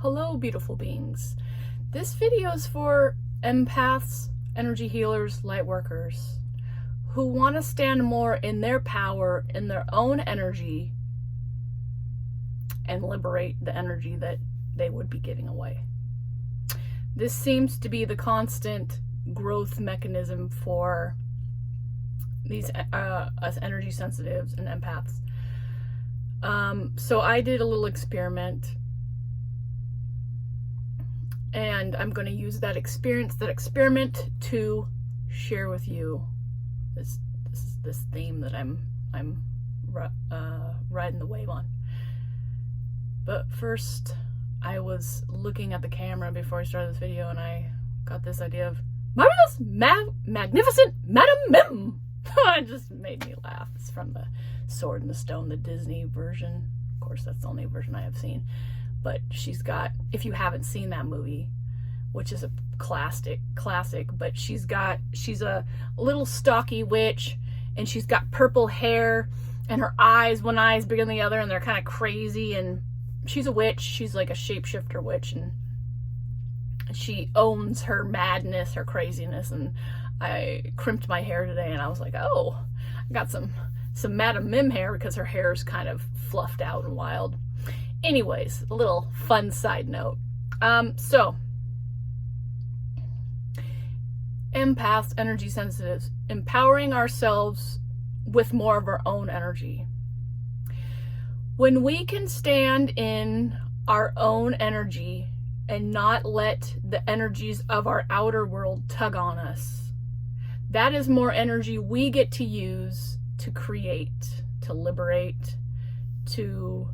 Hello, beautiful beings. This video is for empaths, energy healers, light workers who want to stand more in their power, in their own energy, and liberate the energy that they would be giving away. This seems to be the constant growth mechanism for these us energy sensitives and empaths. So I did a little experiment, and I'm going to use that experiment to share with you this theme that I'm riding the wave on. But first, I was looking at the camera before I started this video, and I got this idea of marvelous, magnificent Madam Mim. It just made me laugh. It's from the Sword in the Stone, the Disney version. Of course, that's the only version I have seen. But she's got, if you haven't seen that movie, which is a classic, but she's a little stocky witch, and she's got purple hair, and her eyes, one eye is bigger than the other, and they're kind of crazy, and she's a witch. She's like a shapeshifter witch, and she owns her madness, her craziness. And I crimped my hair today, and I was like, oh, I got some Madam Mim hair, because her hair is kind of fluffed out and wild. Anyways, a little fun side note. So empaths, energy sensitives, empowering ourselves with more of our own energy. When we can stand in our own energy and not let the energies of our outer world tug on us, that is more energy we get to use to create, to liberate, to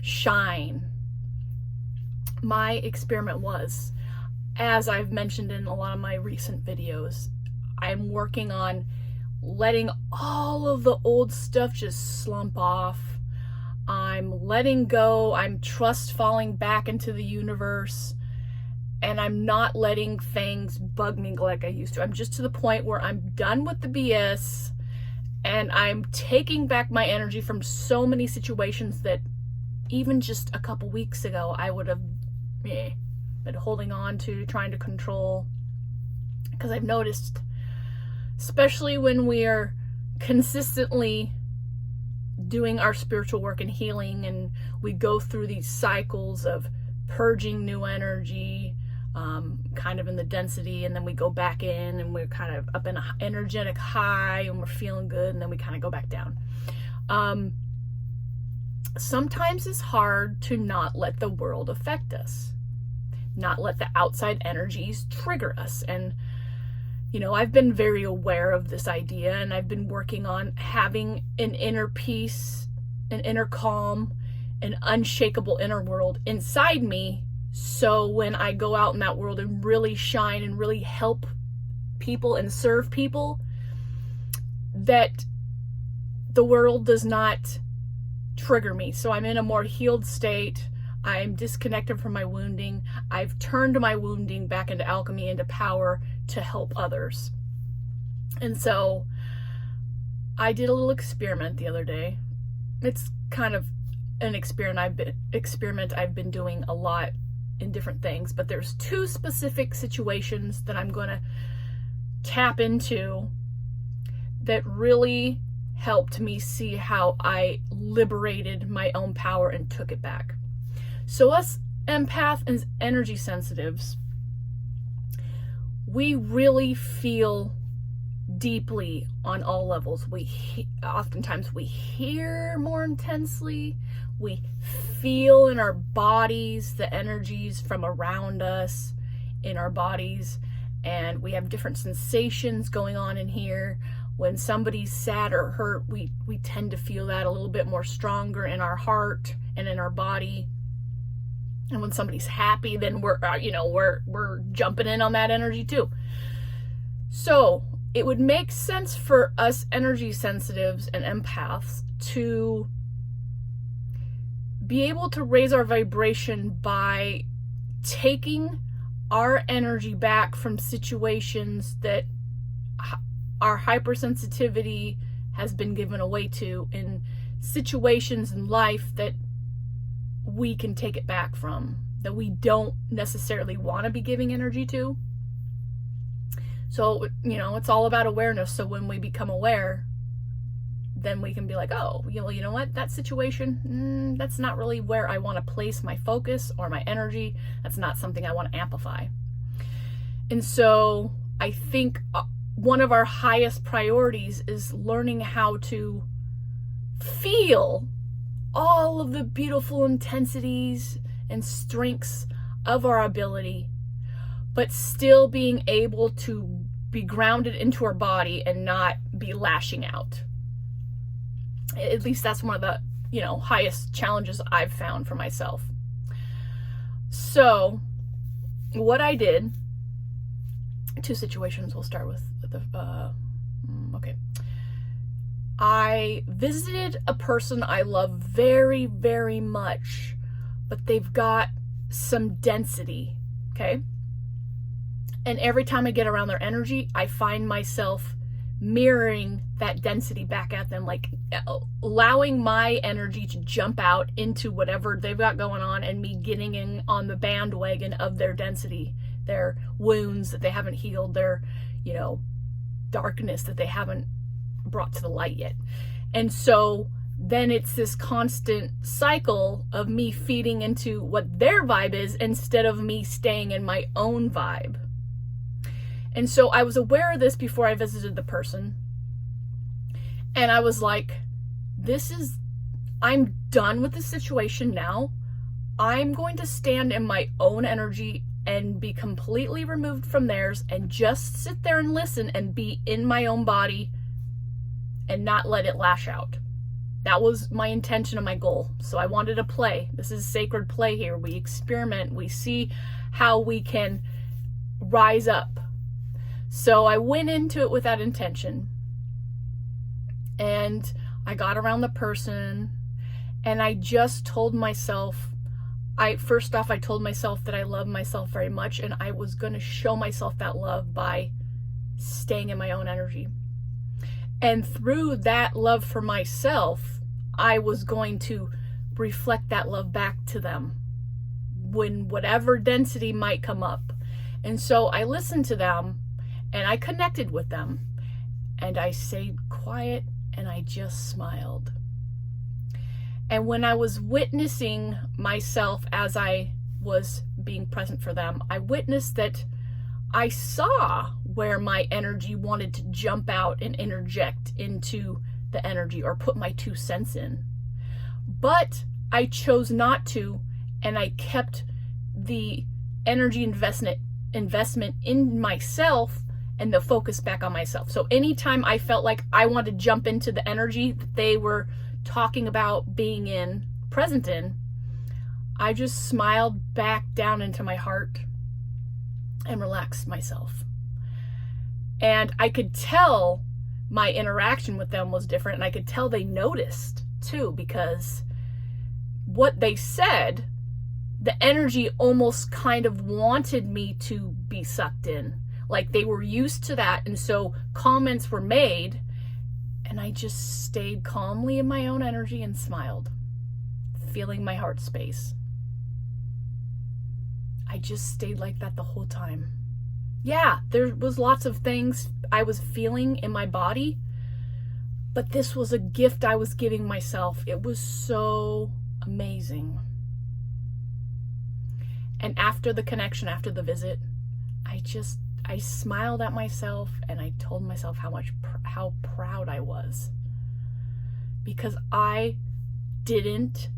shine. My experiment was, as I've mentioned in a lot of my recent videos, I'm working on letting all of the old stuff just slump off. I'm letting go. I'm trust falling back into the universe, and I'm not letting things bug me like I used to. I'm just to the point where I'm done with the BS, and I'm taking back my energy from so many situations that even just a couple weeks ago I would have been holding on to, trying to control. Because I've noticed, especially when we are consistently doing our spiritual work and healing, and we go through these cycles of purging new energy, kind of in the density, and then we go back in, and we're kind of up in an energetic high, and we're feeling good, and then we kind of go back down. Sometimes it's hard to not let the world affect us, not let the outside energies trigger us. And I've been very aware of this idea, and I've been working on having an inner peace, an inner calm, an unshakable inner world inside me, so when I go out in that world and really shine and really help people and serve people, that the world does not trigger me. So I'm in a more healed state. I'm disconnected from my wounding. I've turned my wounding back into alchemy, into power to help others. And so I did a little experiment the other day. It's kind of an experiment I've been doing a lot in different things, but there's two specific situations that I'm going to tap into that really helped me see how I liberated my own power and took it back. So us empath and energy sensitives, we really feel deeply on all levels. Oftentimes we hear more intensely. We feel in our bodies the energies from around us in our bodies, and we have different sensations going on in here. When somebody's sad or hurt, we tend to feel that a little bit more stronger in our heart and in our body. And when somebody's happy, then we're jumping in on that energy too. So it would make sense for us energy sensitives and empaths to be able to raise our vibration by taking our energy back from situations that our hypersensitivity has been given away to, in situations in life that we can take it back from. that we don't necessarily want to be giving energy to. So, it's all about awareness. So when we become aware, then we can be like, oh, you know what? That situation, that's not really where I want to place my focus or my energy. That's not something I want to amplify. And so I think one of our highest priorities is learning how to feel all of the beautiful intensities and strengths of our ability, but still being able to be grounded into our body and not be lashing out. At least that's one of the, highest challenges I've found for myself. So what I did, 2 situations, we'll start with okay. I visited a person I love very, very much, but they've got some density, okay? And every time I get around their energy, I find myself mirroring that density back at them, like allowing my energy to jump out into whatever they've got going on and me getting in on the bandwagon of their density, their wounds that they haven't healed, their, darkness that they haven't brought to the light yet. And so then it's this constant cycle of me feeding into what their vibe is instead of me staying in my own vibe. And so I was aware of this before I visited the person. And I was like, I'm done with the situation now. I'm going to stand in my own energy and be completely removed from theirs and just sit there and listen and be in my own body and not let it lash out. That was my intention and my goal. So I wanted to play. This is sacred play here. We experiment. We see how we can rise up. So I went into it with that intention. And I got around the person and I just told myself, first off, I told myself that I love myself very much and I was going to show myself that love by staying in my own energy. And through that love for myself, I was going to reflect that love back to them when whatever density might come up. And so I listened to them and I connected with them and I stayed quiet and I just smiled. And when I was witnessing myself as I was being present for them, I witnessed that I saw where my energy wanted to jump out and interject into the energy or put my 2 cents in. But I chose not to, and I kept the energy investment in myself and the focus back on myself. So anytime I felt like I wanted to jump into the energy that they were talking about being present in, I just smiled back down into my heart and relaxed myself. And I could tell my interaction with them was different, and I could tell they noticed too, because what they said, the energy almost kind of wanted me to be sucked in. Like they were used to that, and so comments were made, and I just stayed calmly in my own energy and smiled, feeling my heart space. I just stayed like that the whole time. Yeah, there was lots of things I was feeling in my body, but this was a gift I was giving myself. It was so amazing. And after the connection, after the visit, I smiled at myself and I told myself how proud I was, because I didn't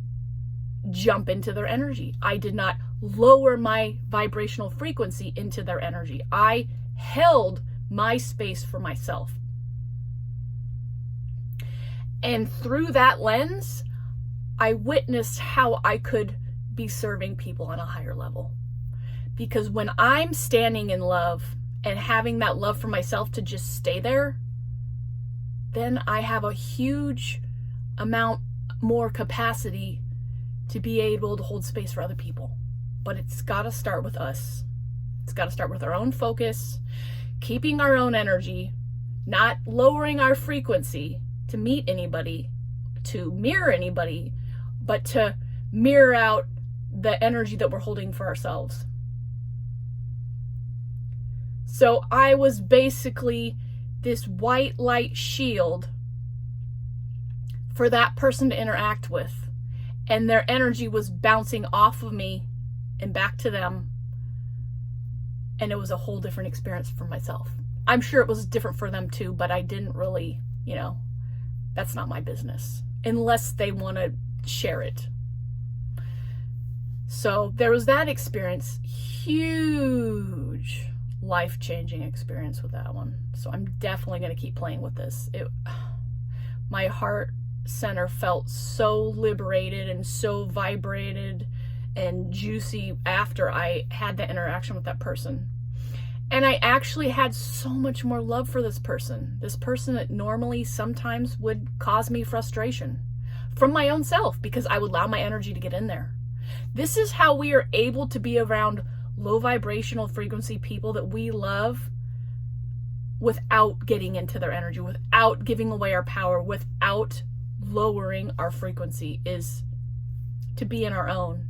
jump into their energy. I did not lower my vibrational frequency into their energy. I held my space for myself. And through that lens, I witnessed how I could be serving people on a higher level. Because when I'm standing in love and having that love for myself to just stay there, then I have a huge amount more capacity to be able to hold space for other people. But it's got to start with us. It's got to start with our own focus, keeping our own energy, not lowering our frequency to meet anybody, to mirror anybody, but to mirror out the energy that we're holding for ourselves. So I was basically this white light shield for that person to interact with, and their energy was bouncing off of me and back to them, and it was a whole different experience for myself. I'm sure it was different for them too, but I didn't really, that's not my business unless they want to share it. So there was that experience, huge life-changing experience with that one. So I'm definitely going to keep playing with this. My heart center felt so liberated and so vibrated and juicy after I had that interaction with that person. And I actually had so much more love for this person that normally sometimes would cause me frustration from my own self because I would allow my energy to get in there. This is how we are able to be around low vibrational frequency people that we love without getting into their energy, without giving away our power, without lowering our frequency, is to be in our own.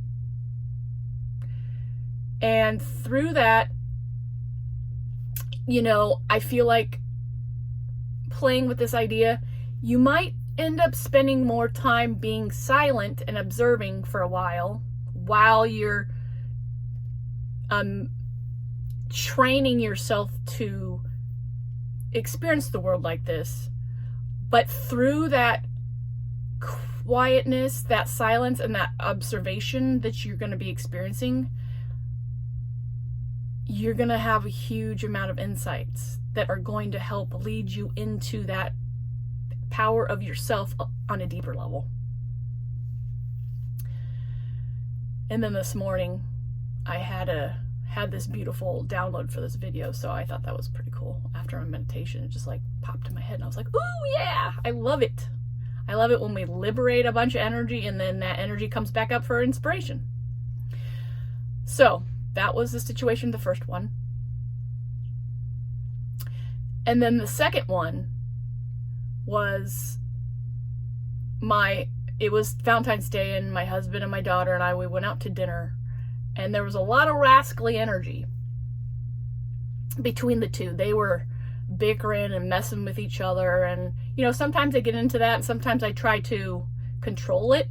And through that, I feel like playing with this idea, you might end up spending more time being silent and observing for a while you're training yourself to experience the world like this. But through that quietness, that silence, and that observation that you're going to be experiencing, you're going to have a huge amount of insights that are going to help lead you into that power of yourself on a deeper level. And then this morning, I had this beautiful download for this video, so I thought that was pretty cool. After my meditation, it just like popped in my head, and I was like, ooh, yeah, I love it. I love it when we liberate a bunch of energy, and then that energy comes back up for inspiration. So that was the situation, the first one. And then the second one was it was Valentine's Day, and my husband and my daughter and we went out to dinner, and there was a lot of rascally energy between the two. They were bickering and messing with each other, and sometimes I get into that, and sometimes I try to control it.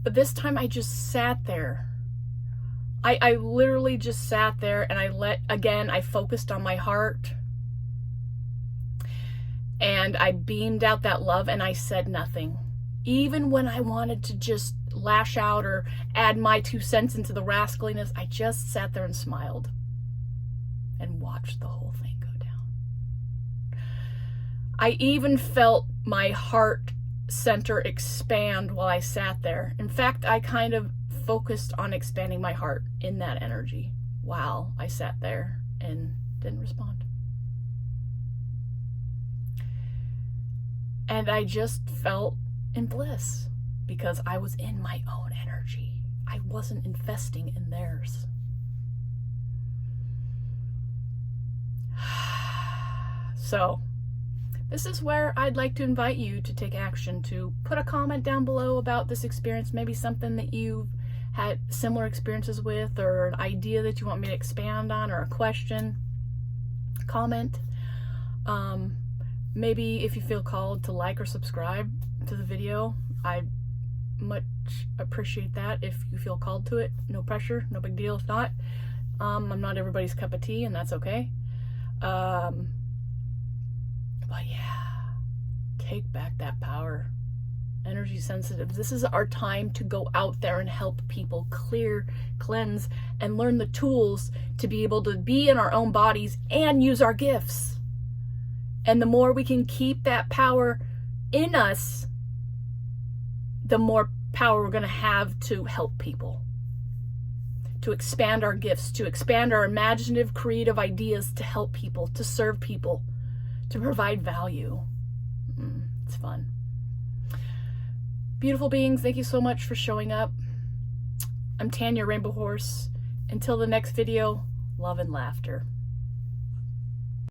But this time I just sat there. I literally just sat there, and I focused on my heart, and I beamed out that love, and I said nothing. Even when I wanted to just lash out or add my 2 cents into the rascaliness, I just sat there and smiled and watched the whole thing go down. I even felt my heart center expand while I sat there. In fact, I kind of focused on expanding my heart in that energy while I sat there and didn't respond. And I just felt in bliss because I was in my own energy. I wasn't investing in theirs. So this is where I'd like to invite you to take action, to put a comment down below about this experience, maybe something that you've had similar experiences with, or an idea that you want me to expand on, or a question. Comment. Maybe if you feel called to like or subscribe to the video, I much appreciate that. If you feel called to it, no pressure, no big deal if not. I'm not everybody's cup of tea, and that's okay. But yeah, take back that power. Energy sensitive. This is our time to go out there and help people clear, cleanse, and learn the tools to be able to be in our own bodies and use our gifts. And the more we can keep that power in us, the more power we're going to have to help people, to expand our gifts, to expand our imaginative, creative ideas, to help people, to serve people, to provide value. It's fun. Beautiful beings, thank you so much for showing up. I'm Tanya Rainbow Horse. Until the next video, love and laughter.